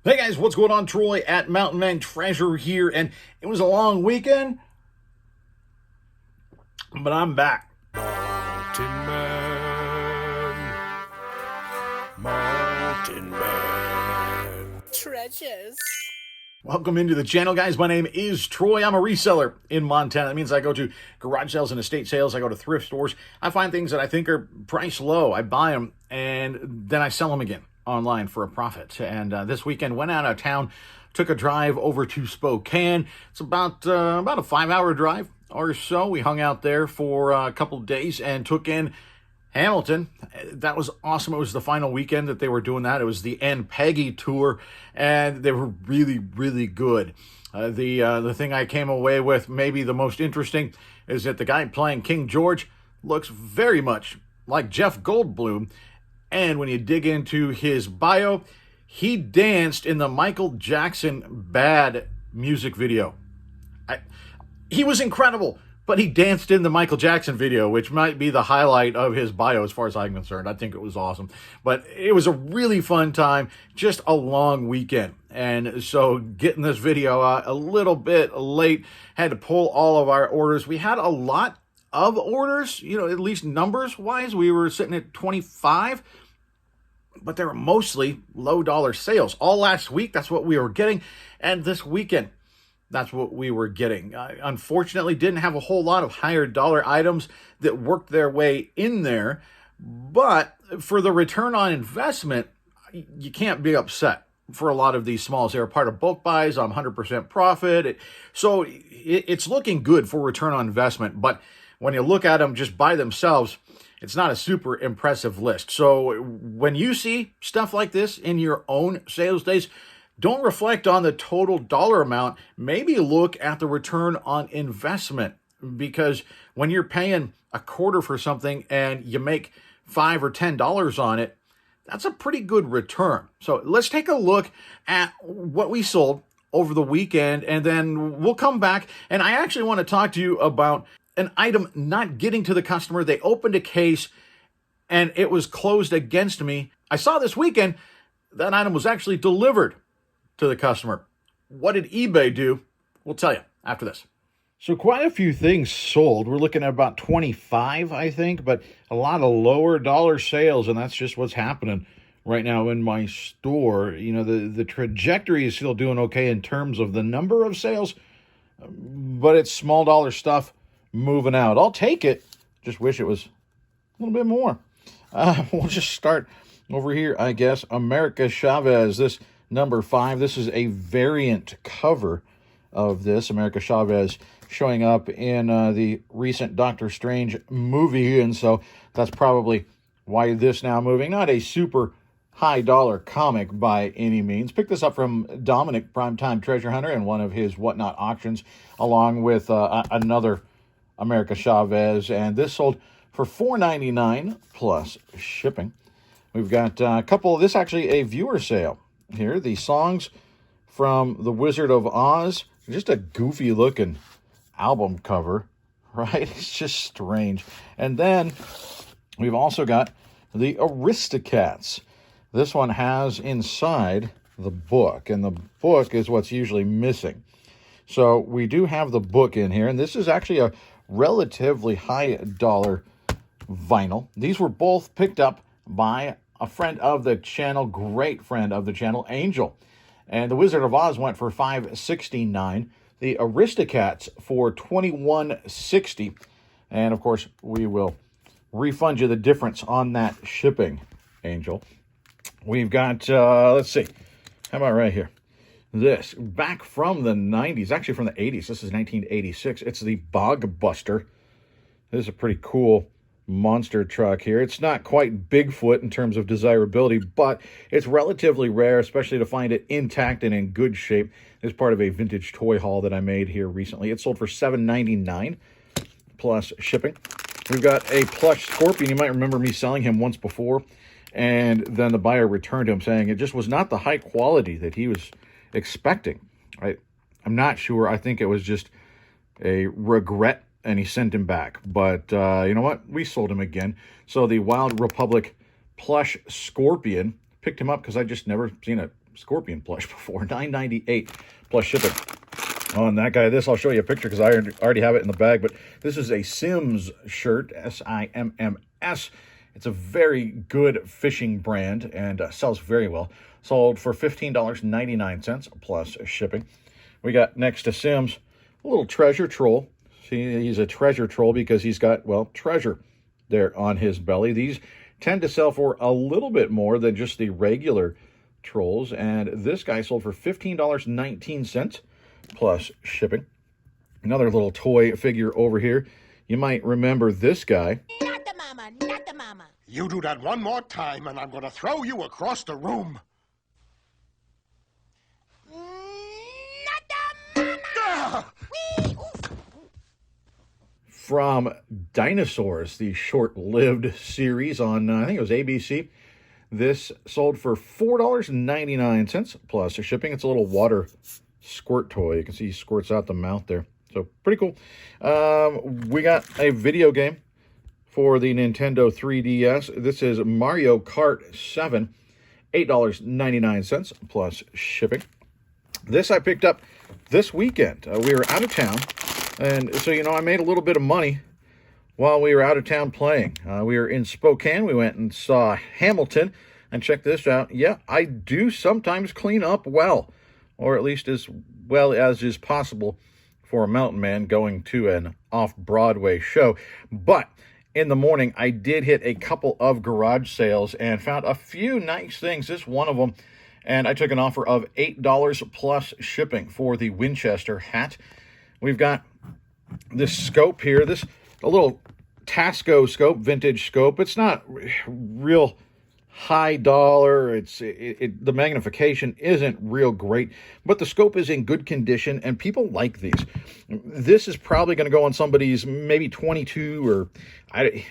Hey guys, what's going on? Troy at Mountain Man Treasure here, and it was a long weekend, but I'm back. Mountain Man Treasures. Welcome into the channel, guys. My name is Troy. I'm a reseller in Montana. That means I go to garage sales and estate sales. I go to thrift stores. I find things that I think are priced low. I buy them, and then I sell them again online for a profit. And this weekend, went out of town, took a drive over to Spokane. It's about a 5-hour drive or so. We hung out there for a couple of days and took in Hamilton. That was awesome. It was the final weekend that they were doing that. It was the Ann Peggy tour, and they were really, really good. The thing I came away with, maybe the most interesting, is that the guy playing King George looks very much like Jeff Goldblum. And when you dig into his bio, he danced in the Michael Jackson Bad music video. He was incredible, but he danced in the Michael Jackson video, which might be the highlight of his bio as far as I'm concerned. I think it was awesome. But it was a really fun time, just a long weekend. And so getting this video out a little bit late, had to pull all of our orders. We had a lot of orders, at least numbers-wise. We were sitting at 25, but they were mostly low-dollar sales. All last week, that's what we were getting. And this weekend, that's what we were getting. Unfortunately, didn't have a whole lot of higher dollar items that worked their way in there. But for the return on investment, you can't be upset for a lot of these smalls. They're part of bulk buys. I'm 100% profit. So it's looking good for return on investment. But when you look at them just by themselves, it's not a super impressive list. So when you see stuff like this in your own sales days, don't reflect on the total dollar amount. Maybe look at the return on investment, because when you're paying a quarter for something and you make $5 or $10 on it, that's a pretty good return. So let's take a look at what we sold over the weekend, and then we'll come back. And I actually want to talk to you about an item not getting to the customer. They opened a case and it was closed against me. I saw this weekend that item was actually delivered to the customer. What did eBay do? We'll tell you after this. So quite a few things sold. We're looking at about 25, I think, but a lot of lower dollar sales, and that's just what's happening right now in my store. The trajectory is still doing okay in terms of the number of sales, but it's small dollar stuff moving out. I'll take it. Just wish it was a little bit more. We'll just start over here, I guess. America Chavez, this number 5. This is a variant cover of this. America Chavez showing up in the recent Doctor Strange movie, and so that's probably why this now moving. Not a super high dollar comic by any means. Picked this up from Dominic, Primetime Treasure Hunter, in one of his Whatnot auctions, along with another America Chavez, and this sold for $4.99 plus shipping. We've got a couple. This actually a viewer sale here. The songs from The Wizard of Oz. Just a goofy looking album cover, right? It's just strange. And then we've also got the Aristocats. This one has inside the book, and the book is what's usually missing. So we do have the book in here, and this is actually a relatively high dollar vinyl. These were both picked up by a friend of the channel, great friend of the channel, Angel. And The Wizard of Oz went for $5.69. The Aristocats for $21.60. And of course, we will refund you the difference on that shipping, Angel. We've got, let's see, how about right here? This, back from the 90s, actually from the 80s. This is 1986. It's the Bog Buster. This is a pretty cool monster truck here. It's not quite Bigfoot in terms of desirability, but it's relatively rare, especially to find it intact and in good shape. It's part of a vintage toy haul that I made here recently. It sold for $7.99 plus shipping. We've got a plush Scorpion. You might remember me selling him once before, and then the buyer returned him saying it just was not the high quality that he was expecting. I'm not sure. I think it was just a regret, and he sent him back. But you know what? We sold him again. So the Wild Republic plush Scorpion, picked him up because I just never seen a Scorpion plush before, $9.98 plus shipping. On that guy, this I'll show you a picture because I already have it in the bag, but this is a Sims shirt, S-I-M-M-S. It's a very good fishing brand and sells very well. Sold for $15.99 plus shipping. We got next to Sims, a little treasure troll. See, he's a treasure troll because he's got, well, treasure there on his belly. These tend to sell for a little bit more than just the regular trolls, and this guy sold for $15.19 plus shipping. Another little toy figure over here. You might remember this guy. Not the mama, not the mama. You do that one more time, and I'm going to throw you across the room. Not the mama. Ah! Whee! Oof. From Dinosaurs, the short-lived series on, I think it was ABC. This sold for $4.99 plus shipping. It's a little water squirt toy. You can see he squirts out the mouth there. So pretty cool. We got a video game for the Nintendo 3DS. This is Mario Kart 7, $8.99 plus shipping. This I picked up this weekend. We were out of town, and so, you know, I made a little bit of money while we were out of town playing. We were in Spokane. We went and saw Hamilton, and check this out. Yeah, I do sometimes clean up well, or at least as well as is possible for a mountain man going to an off-Broadway show. But in the morning, I did hit a couple of garage sales and found a few nice things. This is one of them, and I took an offer of $8 plus shipping for the Winchester hat. We've got this scope here, a little Tasco scope, vintage scope. It's not real high dollar. The magnification isn't real great, but the scope is in good condition, and people like these. This is probably going to go on somebody's maybe 22, or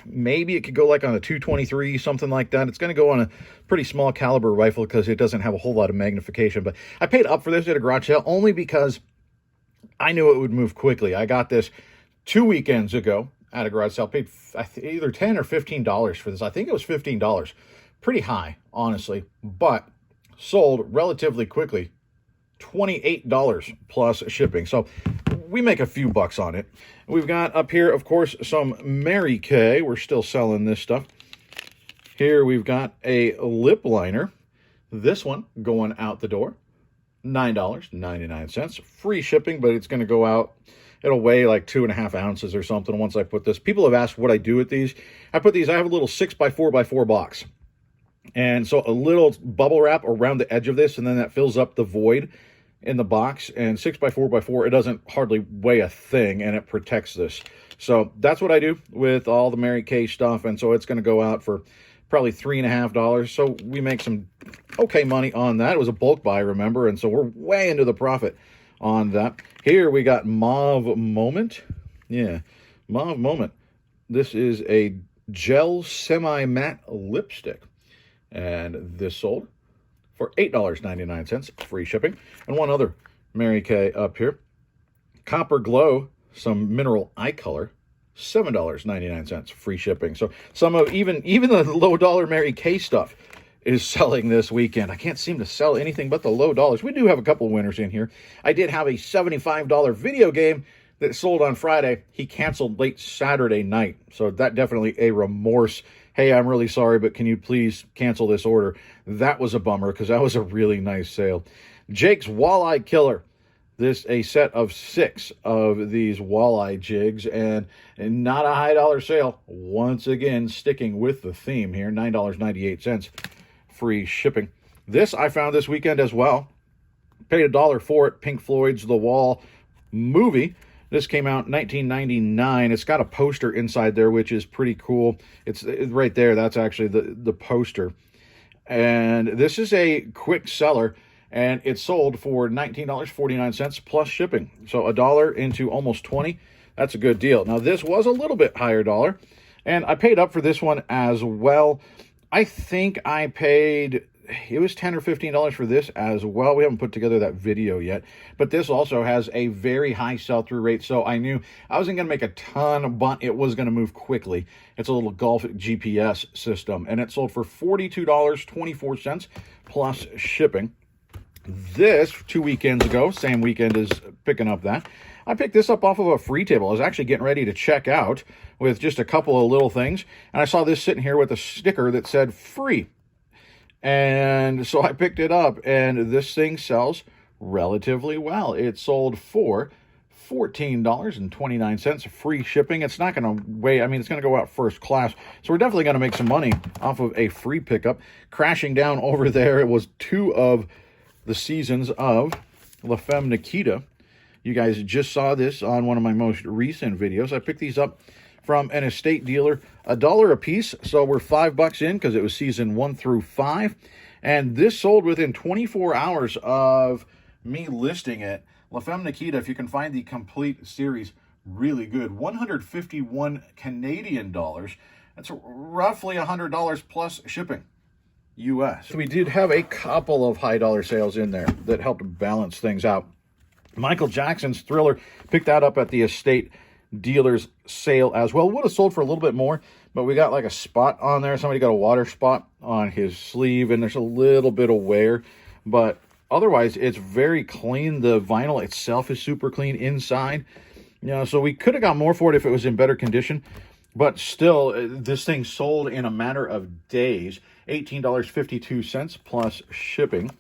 maybe it could go like on a 223, something like that. It's going to go on a pretty small caliber rifle because it doesn't have a whole lot of magnification. But I paid up for this at a garage sale only because I knew it would move quickly. I got this 2 weekends ago at a garage sale. Paid either $10 or $15 for this. I think it was $15. Pretty high, honestly, but sold relatively quickly. $28 plus shipping. So we make a few bucks on it. We've got up here, of course, some Mary Kay. We're still selling this stuff. Here we've got a lip liner. This one going out the door. $9.99. Free shipping, but it's going to go out. It'll weigh like 2.5 ounces or something once I put this. People have asked what I do with these. I have a little 6x4x4 box. And so a little bubble wrap around the edge of this, and then that fills up the void in the box. And 6x4x4, it doesn't hardly weigh a thing, and it protects this. So that's what I do with all the Mary Kay stuff. And so it's going to go out for probably $3.50. So we make some okay money on that. It was a bulk buy, remember? And so we're way into the profit on that. Here we got Mauve Moment. Yeah, Mauve Moment. This is a gel semi-matte lipstick. And this sold for $8.99, free shipping. And one other Mary Kay up here. Copper Glow, some mineral eye color, $7.99, free shipping. So some of even the low dollar Mary Kay stuff is selling this weekend. I can't seem to sell anything but the low dollars. We do have a couple winners in here. I did have a $75 video game that sold on Friday. He canceled late Saturday night. So that definitely a remorse. Hey, I'm really sorry, but can you please cancel this order? That was a bummer because that was a really nice sale. Jake's Walleye Killer. This a set of 6 of these walleye jigs, and not a high dollar sale. Once again, sticking with the theme here, $9.98, free shipping. This I found this weekend as well. Paid $1 for it. Pink Floyd's The Wall movie. This came out in 1999. It's got a poster inside there, which is pretty cool. It's right there. That's actually the poster. And this is a quick seller, and it sold for $19.49 plus shipping. So $1 into almost 20. That's a good deal. Now, this was a little bit higher dollar, and I paid up for this one as well. I think I paid, it was $10 or $15 for this as well. We haven't put together that video yet, but this also has a very high sell-through rate, so I knew I wasn't going to make a ton, but it was going to move quickly. It's a little golf GPS system, and it sold for $42.24 plus shipping. This 2 weekends ago, same weekend as picking up that, I picked this up off of a free table. I was actually getting ready to check out with just a couple of little things, and I saw this sitting here with a sticker that said free. And so I picked it up, and this thing sells relatively well. It sold for $14.29, free shipping. It's not going to weigh, I mean, it's going to go out first class. So we're definitely going to make some money off of a free pickup. Crashing down over there, it was 2 of the seasons of La Femme Nikita. You guys just saw this on one of my most recent videos. I picked these up from an estate dealer, $1 a piece. So we're $5 in because it was season 1 through 5. And this sold within 24 hours of me listing it. La Femme Nikita, if you can find the complete series, really good. 151 Canadian dollars. That's roughly $100 plus shipping. US. We did have a couple of high dollar sales in there that helped balance things out. Michael Jackson's Thriller, picked that up at the estate dealer's sale as well. Would have sold for a little bit more, but we got like a spot on there. Somebody got a water spot on his sleeve, and there's a little bit of wear, but otherwise it's very clean. The vinyl itself is super clean inside. You know, so we could have got more for it if it was in better condition, but still, this thing sold in a matter of days. $18.52 plus shipping.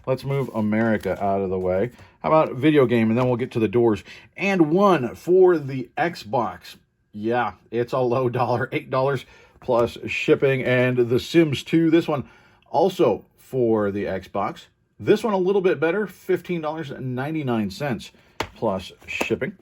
Let's move America out of the way. How about video game? And then we'll get to the doors. And one for the Xbox. Yeah, it's a low dollar, $8 plus shipping. And The Sims 2, this one also for the Xbox. This one a little bit better, $15.99 plus shipping.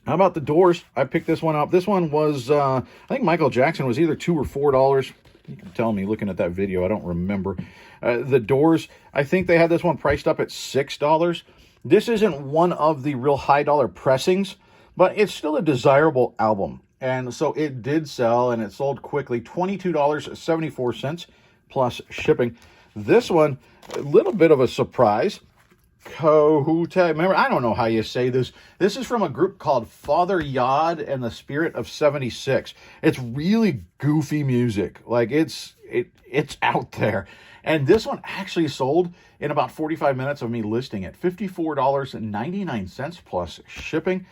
How about the doors? I picked this one up. This one was, I think Michael Jackson was either $2 or $4. You can tell me looking at that video. I don't remember. The doors, I think they had this one priced up at $6. This isn't one of the real high dollar pressings, but it's still a desirable album. And so it did sell, and it sold quickly. $22.74 plus shipping. This one, a little bit of a surprise. Remember, I don't know how you say this. This is from a group called Father Yod and the Spirit of 76. It's really goofy music. Like it's out there. And this one actually sold in about 45 minutes of me listing it. $54.99 plus shipping.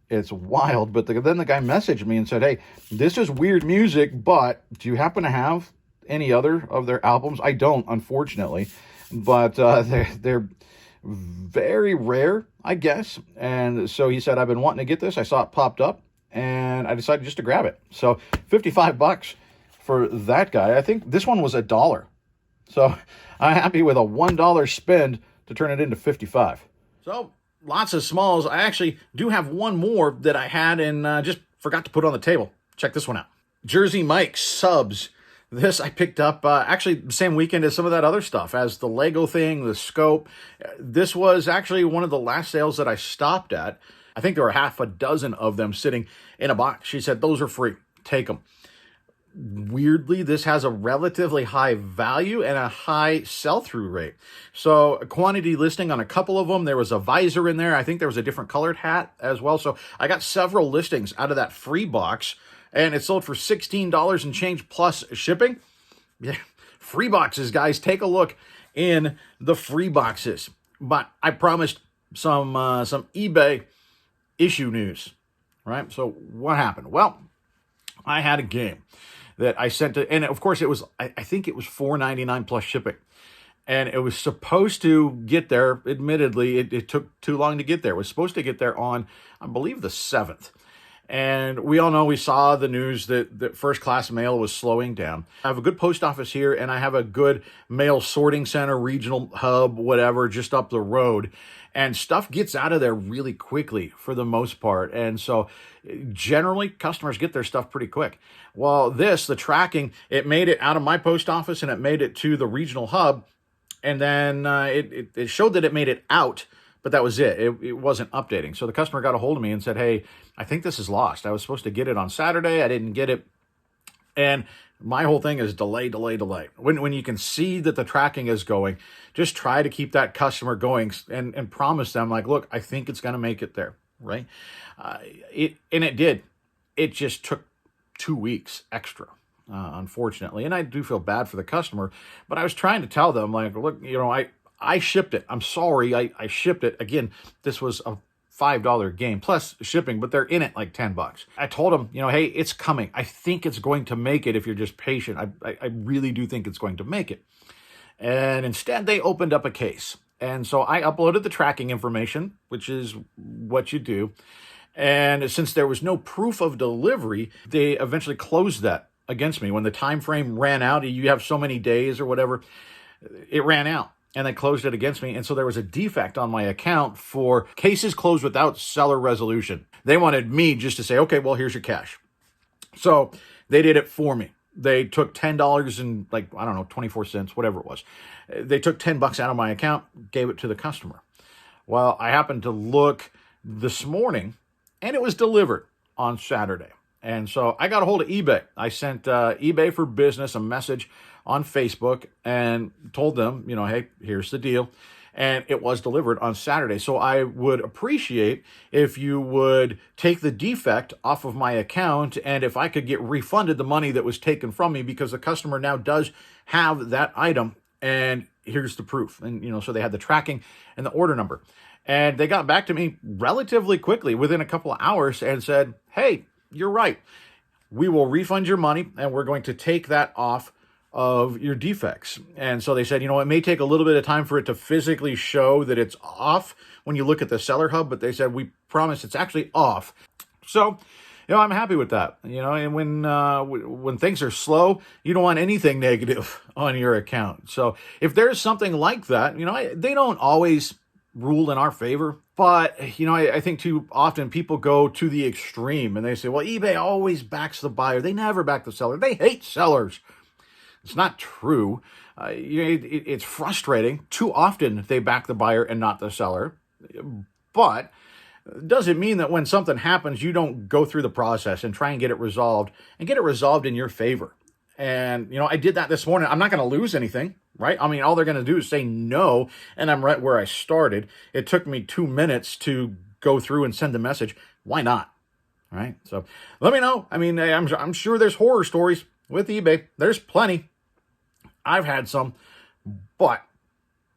It's wild. But then the guy messaged me and said, hey, this is weird music, but do you happen to have any other of their albums? I don't, unfortunately. But they're very rare, I guess. And so he said, I've been wanting to get this. I saw it popped up, and I decided just to grab it. So $55 for that guy. I think this one was $1. So I'm happy with a $1 spend to turn it into 55. So lots of smalls. I actually do have one more that I had and just forgot to put on the table. Check this one out. Jersey Mike subs. This I picked up actually the same weekend as some of that other stuff, as the Lego thing, the scope. This was actually one of the last sales that I stopped at. I think there were half a dozen of them sitting in a box. She said, those are free. Take them. Weirdly, this has a relatively high value and a high sell-through rate. So a quantity listing on a couple of them. There was a visor in there. I think there was a different colored hat as well. So I got several listings out of that free box, and it sold for $16 and change plus shipping. Yeah, free boxes, guys. Take a look in the free boxes. But I promised some eBay issue news, right? So what happened? Well, I had a game that I sent to, and of course it was, I think it was $4.99 plus shipping. And it was supposed to get there. Admittedly, it took too long to get there. It was supposed to get there on, I believe, the 7th. And we all know, we saw the news that first class mail was slowing down. I have a good post office here, and I have a good mail sorting center, regional hub, whatever, just up the road. And stuff gets out of there really quickly for the most part. And so generally customers get their stuff pretty quick. Well, the tracking, it made it out of my post office and it made it to the regional hub. And then it showed that it made it out, but that was it. It wasn't updating. So the customer got a hold of me and said, hey, I think this is lost. I was supposed to get it on Saturday. I didn't get it. And my whole thing is delay. When you can see that the tracking is going, just try to keep that customer going and promise them, like, look, I think it's going to make it there, right? It did. It just took 2 weeks extra, unfortunately. And I do feel bad for the customer, but I was trying to tell them, like, look, I shipped it. I'm sorry, I shipped it. Again, this was a $5 game plus shipping, but they're in it like $10. I told them, hey, it's coming. I think it's going to make it if you're just patient. I really do think it's going to make it. And instead, they opened up a case. And so I uploaded the tracking information, which is what you do. And since there was no proof of delivery, they eventually closed that against me. When the time frame ran out, you have so many days or whatever, it ran out. And they closed it against me. And so there was a defect on my account for cases closed without seller resolution. They wanted me just to say, okay, well, here's your cash. So they did it for me. They took $10 and 24 cents, whatever it was. They took $10 out of my account, gave it to the customer. Well, I happened to look this morning and it was delivered on Saturday. And so I got a hold of eBay. I sent eBay for Business a message on Facebook and told them, hey, here's the deal. And it was delivered on Saturday. So I would appreciate if you would take the defect off of my account and if I could get refunded the money that was taken from me, because the customer now does have that item and here's the proof. And, so they had the tracking and the order number. And they got back to me relatively quickly within a couple of hours and said, hey, you're right. We will refund your money and we're going to take that off of your defects. And so they said, it may take a little bit of time for it to physically show that it's off when you look at the seller hub, but they said, we promise it's actually off. So, I'm happy with that. And when things are slow, you don't want anything negative on your account. So if there's something like that, they don't always rule in our favor. But, I think too often people go to the extreme and they say, well, eBay always backs the buyer. They never back the seller. They hate sellers. It's not true. It's frustrating. Too often they back the buyer and not the seller. But it doesn't mean that when something happens, you don't go through the process and try and get it resolved in your favor. And, I did that this morning. I'm not going to lose anything, right? All they're going to do is say no, and I'm right where I started. It took me 2 minutes to go through and send the message. Why not? Right? So let me know. I'm sure there's horror stories with eBay. There's plenty. I've had some, but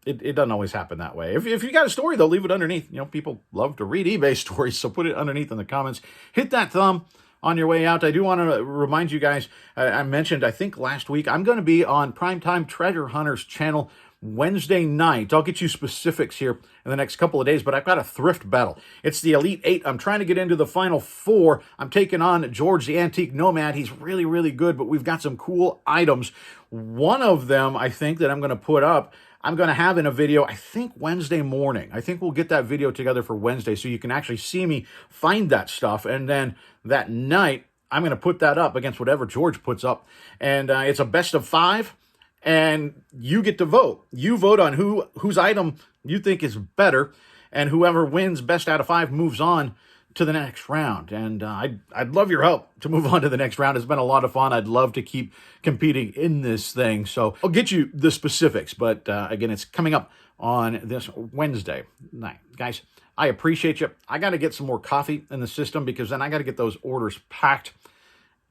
it doesn't always happen that way. If you got a story, though, leave it underneath. People love to read eBay stories, so put it underneath in the comments. Hit that thumb on your way out. I do want to remind you guys, I mentioned, I think last week, I'm going to be on Primetime Treasure Hunters channel Wednesday night. I'll get you specifics here in the next couple of days, but I've got a thrift battle. It's the Elite 8. I'm trying to get into the final 4. I'm taking on George the Antique Nomad. He's really, really good, but we've got some cool items. One of them, I think, that I'm going to put up, I'm going to have in a video, I think Wednesday morning. I think we'll get that video together for Wednesday so you can actually see me find that stuff. And then that night, I'm going to put that up against whatever George puts up. And it's a best of 5. And you get to vote. You vote on whose item you think is better, and whoever wins best out of 5 moves on to the next round. And I'd love your help to move on to the next round. It's been a lot of fun. I'd love to keep competing in this thing. So I'll get you the specifics. But again, it's coming up on this Wednesday night. Guys, I appreciate you. I got to get some more coffee in the system because then I got to get those orders packed.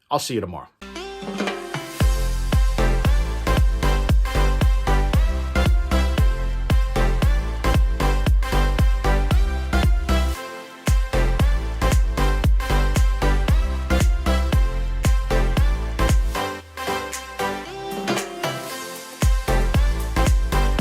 I'll see you tomorrow.